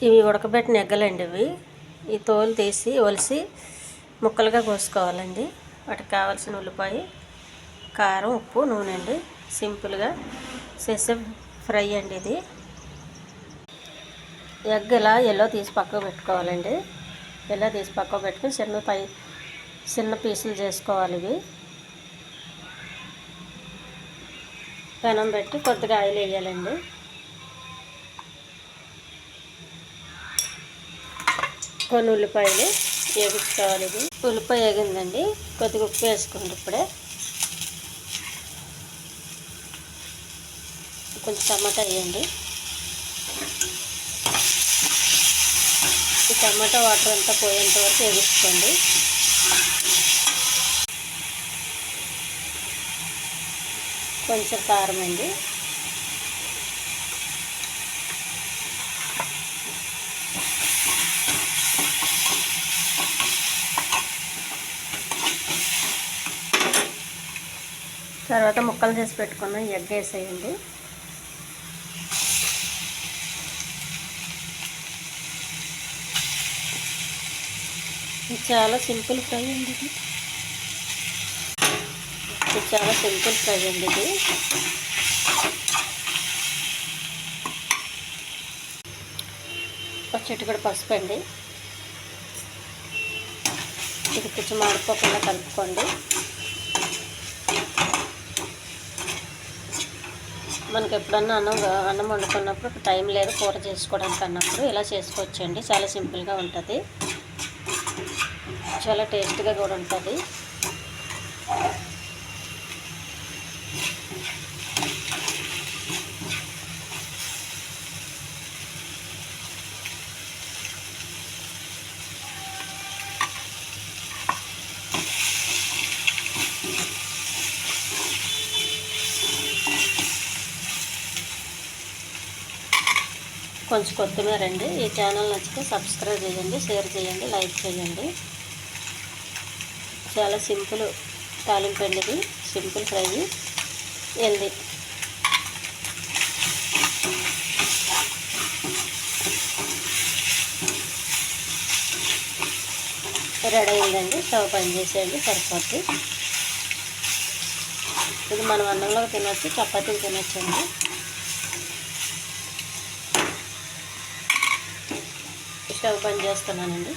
ఇవి ఉడకబెట్టిన ఎగ్గలండి. ఈ తోలు తీసి ఒలిసి ముక్కలుగా కోసుకోవాలండి. వాటికి కావాల్సిన ఉల్లిపాయ, కారం, ఉప్పు, నూనె అండి. సింపుల్గా చేసే ఫ్రై అండి ఇది. ఎగ్ ఇలా ఎల్లో తీసి పక్కకు పెట్టుకోవాలండి. ఎల్లో తీసి పక్కకు పెట్టుకుని చిన్న పీసులు చేసుకోవాలి. ఇవి పెనం పెట్టి కొద్దిగా ఆయిల్ వేయాలండి. కొన్ని ఉల్లిపాయలు వేగించుకోవాలి. ఇది ఉల్లిపాయ వేగిందండి. కొద్దిగా ఉప్పు వేసుకోండి. ఇప్పుడే కొంచెం టమాటా వేయండి. ఈ టమాటా వాటర్ అంతా పోయేంత వరకు వేగించుకోండి. కొంచెం కారం అండి. తర్వాత ముక్కలు చేసి పెట్టుకున్న ఎగ్ వేసేయండి. ఇది చాలా సింపుల్ ఫ్రై అండి. ఇది చాలా సింపుల్ ఫ్రై అండి. ఇది ఒక చిటికెడు పసుపు అండి. ఇది కొంచెం మాడిపోకుండా కలుపుకోండి. మనకి ఎప్పుడన్నా అన్నం వండుకున్నప్పుడు టైం లేదు కూర చేసుకోవడానికి అన్నప్పుడు ఇలా చేసుకోవచ్చండి. చాలా సింపుల్గా ఉంటుంది, చాలా టేస్ట్గా కూడా ఉంటుంది. కొంచెం కొత్తిమీర అండి. ఈ ఛానల్ నచ్చితే సబ్స్క్రైబ్ చేయండి, షేర్ చేయండి, లైక్ చేయండి. చాలా సింపుల్ తాలింపు అండి. ఇది సింపుల్ ఫ్రై, హెల్దీ. రెడీ అయిందండి. స్టవ్ పని చేసేయండి, సరిపోద్ది. ఇది మనం అన్నంలో తినొచ్చు, చపాతీలు తినొచ్చండి. స్టవ్ బంద్ చేస్తున్నానండి.